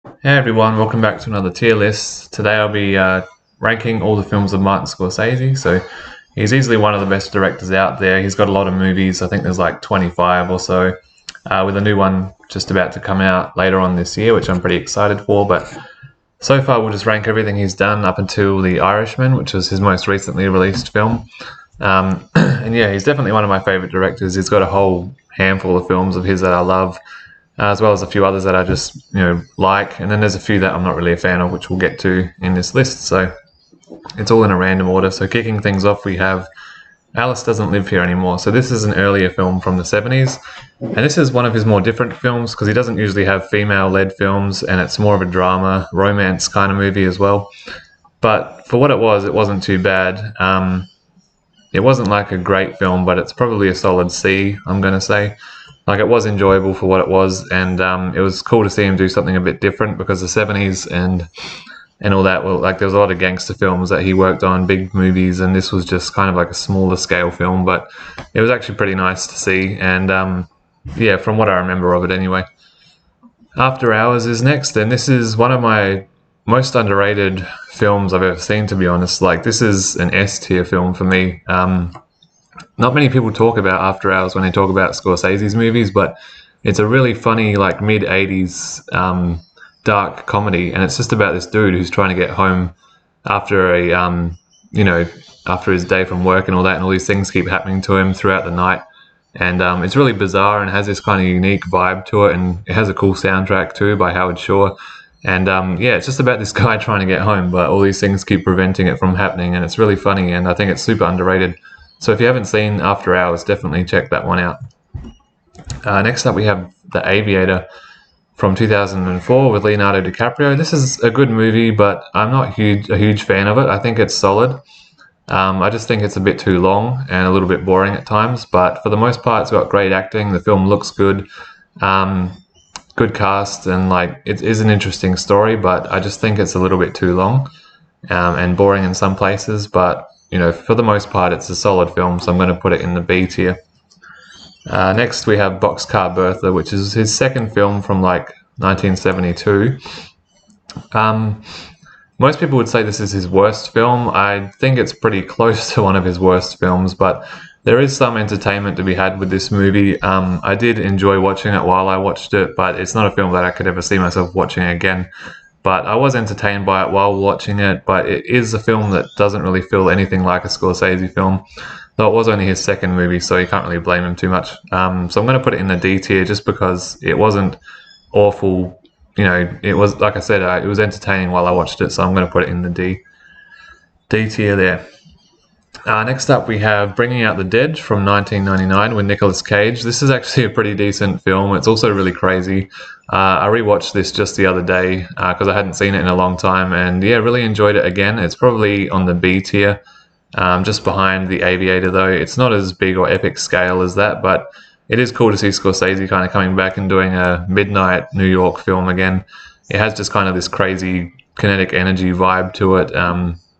Hey everyone, welcome back to another tier list. Today I'll be ranking all the films of Martin Scorsese. So he's easily one of the best directors out there. He's got a lot of movies. I think there's like 25 or so, with a new one just about to come out later on this year, which I'm pretty excited for. But so far we'll just rank everything he's done up until The Irishman, which was his most recently released film. And yeah, he's definitely one of my favorite directors. He's got a whole handful of films of his that I love, as well as a few others that I just like, and then there's a few that I'm not really a fan of, which we'll get to in this list. So it's all in a random order. So kicking things off, we have Alice Doesn't Live Here Anymore. So this is an earlier film from the 70s, and this is one of his more different films because he doesn't usually have female-led films, and it's more of a drama, romance kind of movie as well. But for what it was, it wasn't too bad. It wasn't like a great film, but it's probably a solid C, I'm going to say. Like, it was enjoyable for what it was, and it was cool to see him do something a bit different because the 70s and all that, well, like, there was a lot of gangster films that he worked on, big movies, and this was just kind of like a smaller scale film, but it was actually pretty nice to see, and yeah, from what I remember of it anyway. After Hours is next, and this is one of my most underrated films I've ever seen, to be honest. Like, this is an S tier film for me. Not many people talk about After Hours when they talk about Scorsese's movies, but it's a really funny, like, mid 80s dark comedy, and it's just about this dude who's trying to get home after you know, after his day from work and all that, and all these things keep happening to him throughout the night. And it's really bizarre and has this kind of unique vibe to it, and it has a cool soundtrack too by Howard Shore. And yeah, it's just about this guy trying to get home, but all these things keep preventing it from happening, and it's really funny, and I think it's super underrated. So if you haven't seen After Hours, definitely check that one out. Next up, we have The Aviator from 2004 with Leonardo DiCaprio. This is a good movie, but I'm not a huge fan of it. I think it's solid. I just think it's a bit too long and a little bit boring at times, but for the most part, it's got great acting. The film looks good. Good cast, and like, it is an interesting story, but I just think it's a little bit too long and boring in some places. But for the most part, it's a solid film, so I'm going to put it in the B tier. Next, we have Boxcar Bertha, which is his second film from like 1972. Most people would say this is his worst film. I think it's pretty close to one of his worst films, but there is some entertainment to be had with this movie. I did enjoy watching it while I watched it, but it's not a film that I could ever see myself watching again. But I was entertained by it while watching it, but it is a film that doesn't really feel anything like a Scorsese film, though it was only his second movie, so you can't really blame him too much. So I'm going to put it in the D tier just because it wasn't awful. It was, like I said, it was entertaining while I watched it, so I'm going to put it in the D tier there. Next up, we have Bringing Out the Dead from 1999 with Nicolas Cage. This is actually a pretty decent film. It's also really crazy. I rewatched this just the other day because I hadn't seen it in a long time, and yeah, really enjoyed it again. It's probably on the B tier, just behind The Aviator, though. It's not as big or epic scale as that, but it is cool to see Scorsese kind of coming back and doing a midnight New York film again. It has just kind of this crazy kinetic energy vibe to it,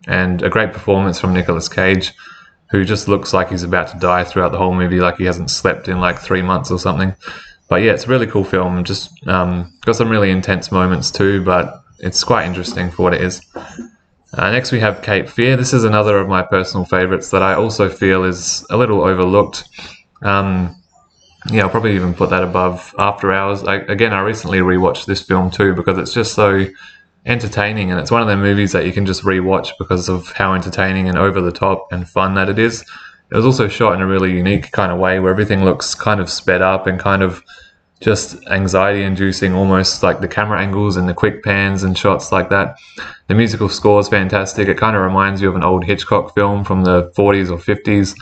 and a great performance from Nicolas Cage, who just looks like he's about to die throughout the whole movie, like he hasn't slept in like 3 months or something. But yeah, it's a really cool film. Just got some really intense moments too, but it's quite interesting for what it is. Next, we have Cape Fear. This is another of my personal favorites that I also feel is a little overlooked. Yeah, I'll probably even put that above After Hours. I recently rewatched this film too because it's just so entertaining, and it's one of the movies that you can just rewatch because of how entertaining and over the top and fun that it is. It was also shot in a really unique kind of way where everything looks kind of sped up and kind of just anxiety inducing, almost, like the camera angles and the quick pans and shots like that. The musical score is fantastic. It kind of reminds you of an old Hitchcock film from the 40s or 50s.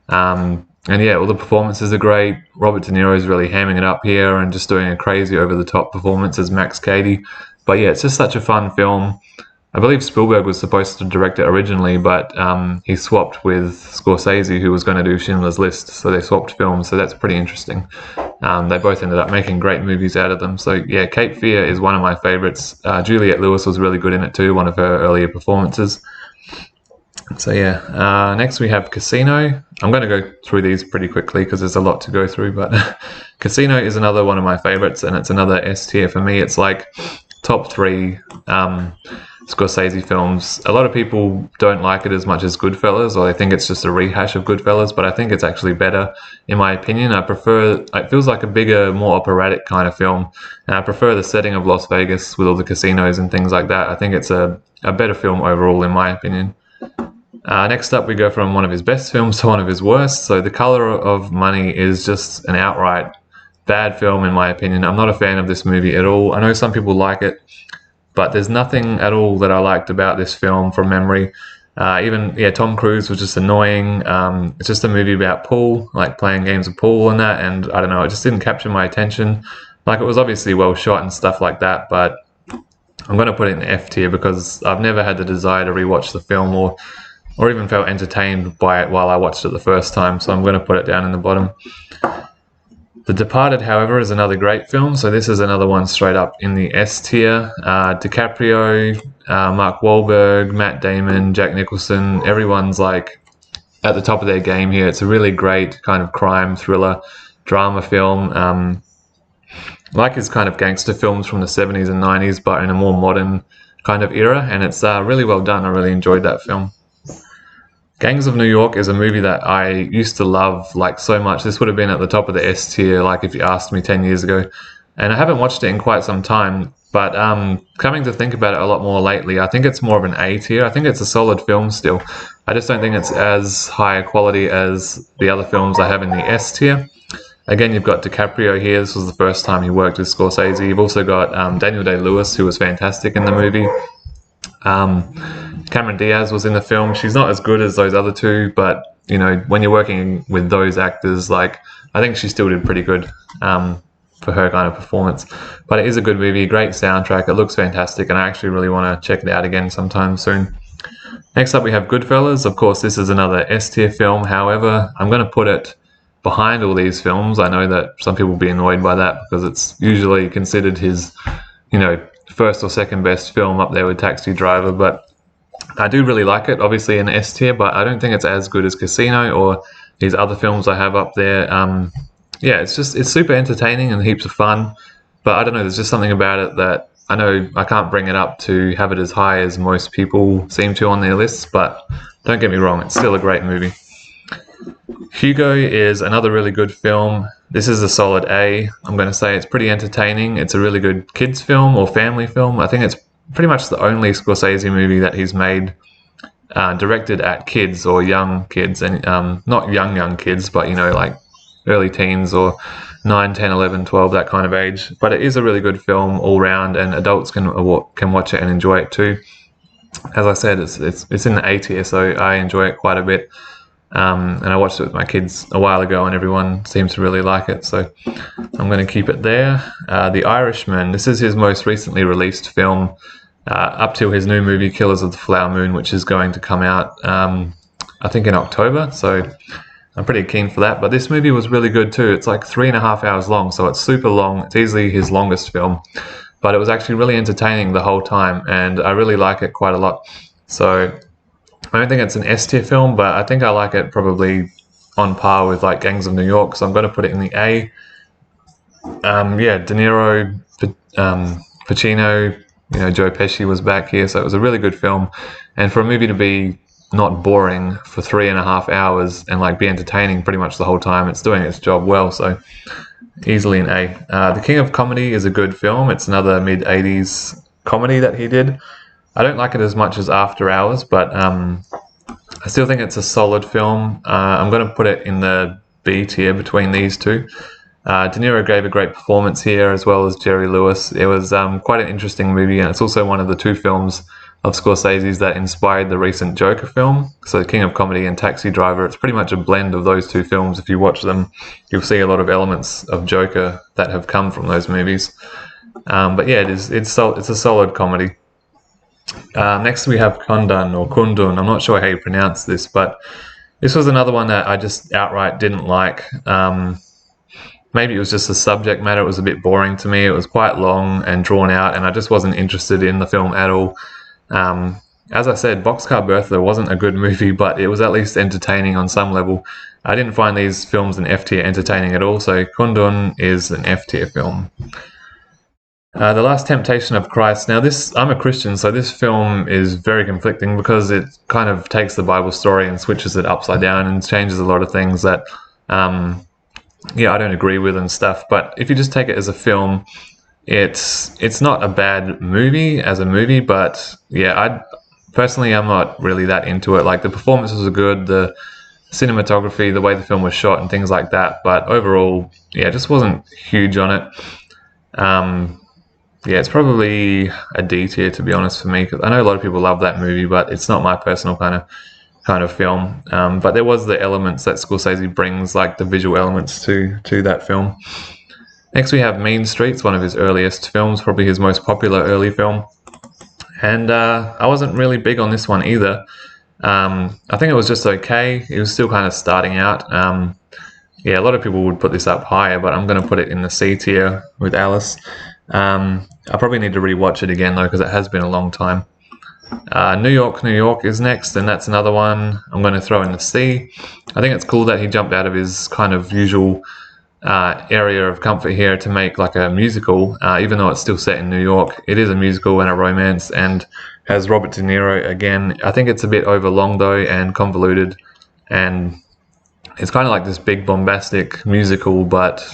And yeah, all the performances are great. Robert De Niro is really hamming it up here and just doing a crazy over the top performance as Max Cady. But yeah, it's just such a fun film. I believe Spielberg was supposed to direct it originally, but he swapped with Scorsese, who was going to do Schindler's List. So they swapped films, so that's pretty interesting. They both ended up making great movies out of them. So yeah, Cape Fear is one of my favorites. Juliette Lewis was really good in it too, one of her earlier performances. So yeah, next we have Casino. I'm going to go through these pretty quickly because there's a lot to go through, but Casino is another one of my favorites, and it's another S tier for me. It's like top three Scorsese films. A lot of people don't like it as much as Goodfellas, or they think it's just a rehash of Goodfellas, but I think it's actually better, in my opinion. I prefer, it feels like a bigger, more operatic kind of film, and I prefer the setting of Las Vegas with all the casinos and things like that. I think it's a better film overall, in my opinion. Next up, we go from one of his best films to one of his worst. So The Color of Money is just an outright bad film, in my opinion. I'm not a fan of this movie at all. I know some people like it, but there's nothing at all that I liked about this film from memory. Tom Cruise was just annoying. It's just a movie about pool, like playing games of pool and that, and I don't know, it just didn't capture my attention. Like, it was obviously well shot and stuff like that, but I'm going to put it in the F tier because I've never had the desire to rewatch the film or even felt entertained by it while I watched it the first time, so I'm going to put it down in the bottom. The Departed, however, is another great film, so this is another one straight up in the S tier. DiCaprio, Mark Wahlberg, Matt Damon, Jack Nicholson, everyone's like at the top of their game here. It's a really great kind of crime thriller drama film, like his kind of gangster films from the 70s and 90s, but in a more modern kind of era, and it's really well done. I really enjoyed that film. Gangs of New York is a movie that I used to love like so much. This would have been at the top of the S tier, like if you asked me 10 years ago. And I haven't watched it in quite some time, but coming to think about it a lot more lately, I think it's more of an A tier. I think it's a solid film still. I just don't think it's as high quality as the other films I have in the S tier. Again, you've got DiCaprio here. This was the first time he worked with Scorsese. You've also got Daniel Day-Lewis, who was fantastic in the movie. Cameron Diaz was in the film. She's not as good as those other two, but you know, when you're working with those actors, like, I think she still did pretty good for her kind of performance. But it is a good movie, great soundtrack. It looks fantastic, and I actually really want to check it out again sometime soon. Next up, we have Goodfellas. Of course, this is another S tier film. However, I'm going to put it behind all these films. I know that some people will be annoyed by that because it's usually considered his, you know, first or second best film, up there with Taxi Driver, but I do really like it, obviously in S tier, but I don't think it's as good as Casino or these other films I have up there. It's super entertaining and heaps of fun, but I don't know, there's just something about it that I know I can't bring it up to have it as high as most people seem to on their lists, but don't get me wrong, it's still a great movie. Hugo is another really good film. This is a solid A. I'm going to say it's pretty entertaining. It's a really good kids film or family film. I think it's pretty much the only Scorsese movie that he's made directed at kids or young kids, and not young kids, but you know, like early teens or 9, 10, 11, 12, that kind of age. But it is a really good film all round, and adults can watch it and enjoy it too. As I said, it's in the A tier, so I enjoy it quite a bit. And I watched it with my kids a while ago, and everyone seems to really like it, so I'm going to keep it there. The Irishman, this is his most recently released film, up till his new movie Killers of the Flower Moon, which is going to come out I think in October, so I'm pretty keen for that. But this movie was really good too. It's like 3.5 hours long, so it's super long. It's easily his longest film, but it was actually really entertaining the whole time, and I really like it quite a lot. So I don't think it's an S tier film, but I think I like it probably on par with like Gangs of New York, so I'm going to put it in the A. De Niro, Pacino, you know, Joe Pesci was back here, so it was a really good film. And for a movie to be not boring for 3.5 hours and like be entertaining pretty much the whole time, it's doing its job well, so easily an A. The King of Comedy is a good film. It's another mid-80s comedy that he did. I don't like it as much as After Hours, but I still think it's a solid film. I'm going to put it in the B tier between these two. De Niro gave a great performance here, as well as Jerry Lewis. It was quite an interesting movie, and it's also one of the two films of Scorsese's that inspired the recent Joker film. So King of Comedy and Taxi Driver, it's pretty much a blend of those two films. If you watch them, you'll see a lot of elements of Joker that have come from those movies. But yeah, it's a solid comedy. Next we have Kundun. I'm not sure how you pronounce this, but this was another one that I just outright didn't like. Maybe it was just the subject matter. It was a bit boring to me. It was quite long and drawn out, and I just wasn't interested in the film at all. As I said, Boxcar Bertha wasn't a good movie, but it was at least entertaining on some level. I didn't find these films in F tier entertaining at all, so Kundun is an F tier film. The Last Temptation of Christ. Now, I'm a Christian, so this film is very conflicting because it kind of takes the Bible story and switches it upside down and changes a lot of things that, I don't agree with and stuff. But if you just take it as a film, it's not a bad movie as a movie, but yeah, I'm not really that into it. Like, the performances are good, the cinematography, the way the film was shot, and things like that. But overall, yeah, just wasn't huge on it. Yeah, it's probably a D tier, to be honest, for me. Cause I know a lot of people love that movie, but it's not my personal kind of film. But there was the elements that Scorsese brings, like the visual elements to that film. Next, we have Mean Streets, one of his earliest films, probably his most popular early film. And I wasn't really big on this one either. I think it was just okay. It was still kind of starting out. Yeah, a lot of people would put this up higher, but I'm going to put it in the C tier with Alice. I probably need to rewatch it again though, because it has been a long time. New York, New York is next, and that's another one I'm going to throw in the C. I think it's cool that he jumped out of his kind of usual area of comfort here to make like a musical, even though it's still set in New York. It is a musical and a romance, and has Robert De Niro again. I think it's a bit overlong though and convoluted, and it's kind of like this big bombastic musical, but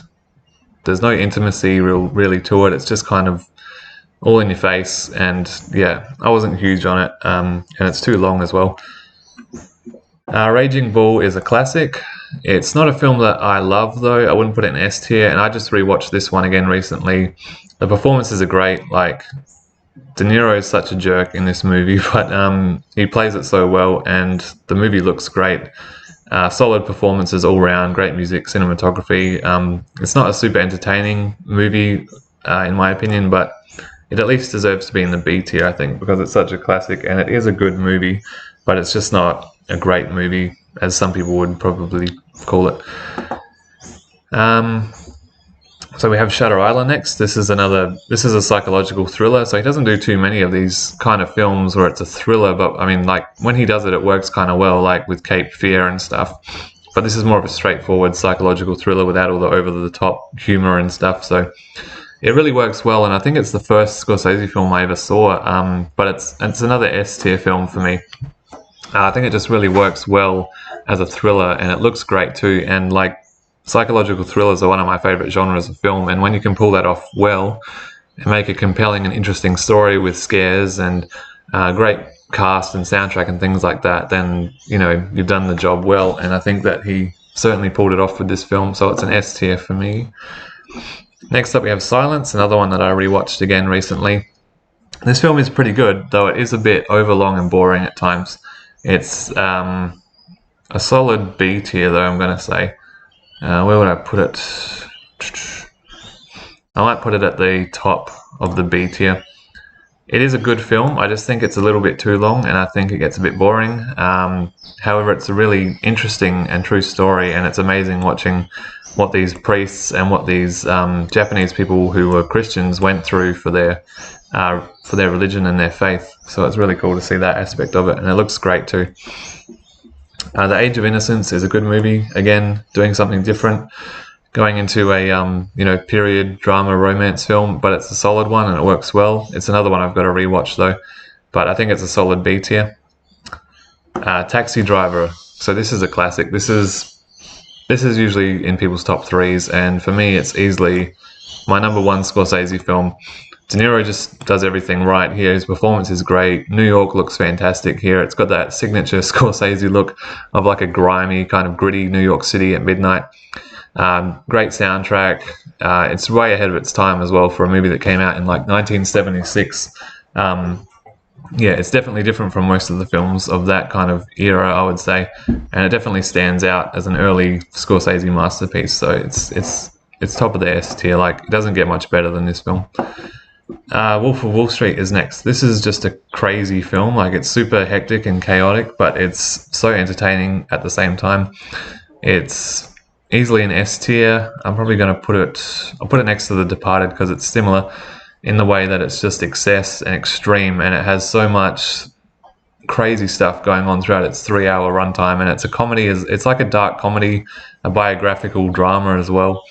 there's no intimacy really to it. It's just kind of all in your face, and yeah, I wasn't huge on it, and it's too long as well. Raging Bull is a classic. It's not a film that I love though. I wouldn't put it in S tier, and I just rewatched this one again recently. The performances are great. Like, De Niro is such a jerk in this movie, but he plays it so well, and the movie looks great. Solid performances all round, great music, cinematography. It's not a super entertaining movie, in my opinion, but it at least deserves to be in the B tier, I think, because it's such a classic, and it is a good movie, but it's just not a great movie, as some people would probably call it. So we have Shutter Island next. This is a psychological thriller. So he doesn't do too many of these kind of films where it's a thriller, but I mean, like, when he does it, it works kind of well, like with Cape Fear and stuff. But this is more of a straightforward psychological thriller without all the over-the-top humor and stuff. So it really works well, and I think it's the first Scorsese film I ever saw. But it's another S tier film for me. I think it just really works well as a thriller, and it looks great too. And like, psychological thrillers are one of my favorite genres of film, and when you can pull that off well and make a compelling and interesting story with scares and great cast and soundtrack and things like that, then you've done the job well. And I think that he certainly pulled it off with this film, so it's an S tier for me. Next up, we have Silence, another one that I rewatched again recently. This film is pretty good, though it is a bit overlong and boring at times. It's a solid B tier though, I'm going to say. Where would I put it? I might put it at the top of the B tier. It is a good film. I just think it's a little bit too long, and I think it gets a bit boring. However, it's a really interesting and true story, and it's amazing watching what these priests and what these Japanese people who were Christians went through for their religion and their faith. So it's really cool to see that aspect of it, and it looks great too. The Age of Innocence is a good movie. Again, doing something different, going into a period drama romance film, but it's a solid one and it works well. It's another one I've got to rewatch though, but I think it's a solid B tier. Taxi Driver. So this is a classic. This is usually in people's top threes, and for me, it's easily my number one Scorsese film. De Niro just does everything right here. His performance is great. New York looks fantastic here. It's got that signature Scorsese look of like a grimy, kind of gritty New York City at midnight. Great soundtrack. It's way ahead of its time as well for a movie that came out in like 1976. It's definitely different from most of the films of that kind of era, I would say, and it definitely stands out as an early Scorsese masterpiece. So it's top of the S tier. Like, it doesn't get much better than this film. Wolf of Wall Street is next. This is just a crazy film. Like, it's super hectic and chaotic, but it's so entertaining at the same time. It's easily an S tier. I'm probably going to put it next to The Departed because it's similar in the way that it's just excess and extreme, and it has so much crazy stuff going on throughout its 3-hour runtime. And it's a comedy. It's like a dark comedy, a biographical drama as well.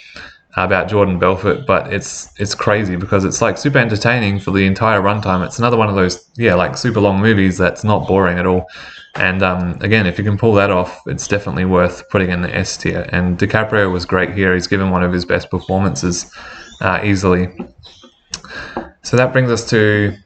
about Jordan Belfort, but it's crazy because it's like super entertaining for the entire runtime. It's another one of those like super long movies that's not boring at all. And again, if you can pull that off, it's definitely worth putting in the S tier. And DiCaprio was great here. He's given one of his best performances easily. So that brings us to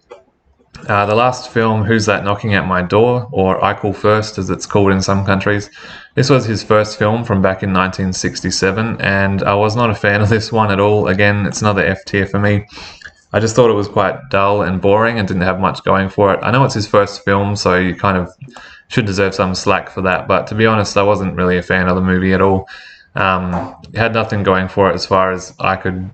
the last film, Who's That Knocking at My Door, or I Call First, as it's called in some countries. This was his first film from back in 1967, and I was not a fan of this one at all. Again, it's another F tier for me. I just thought it was quite dull and boring and didn't have much going for it. I know it's his first film, so you kind of should deserve some slack for that, but to be honest, I wasn't really a fan of the movie at all. It had nothing going for it as far as I could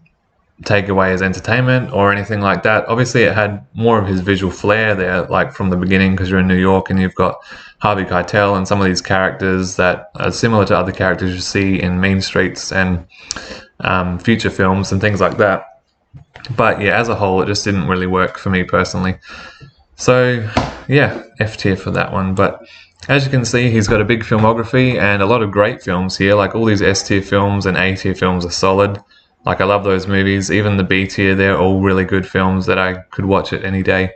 take away as entertainment or anything like that. Obviously, it had more of his visual flair there, like from the beginning, because you're in New York and you've got Harvey Keitel and some of these characters that are similar to other characters you see in Mean Streets and future films and things like that. But yeah, as a whole, it just didn't really work for me personally. So yeah, F tier for that one. But as you can see, he's got a big filmography and a lot of great films here. Like all these S tier films and A tier films are solid. Like I love those movies. Even the B tier, they're all really good films that I could watch it any day.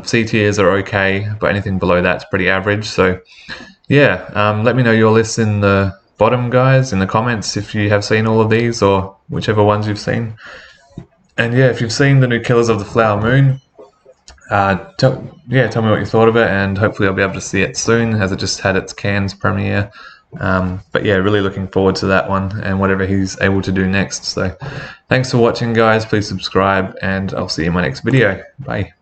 C tiers are okay, but anything below that's pretty average. So yeah, let me know your lists in the bottom, guys, in the comments if you have seen all of these or whichever ones you've seen. And yeah, if you've seen the new Killers of the Flower Moon, tell me what you thought of it, and hopefully I'll be able to see it soon, as it just had its Cannes premiere. But yeah, really looking forward to that one and whatever he's able to do next. So thanks for watching, guys. Please subscribe, and I'll see you in my next video. Bye.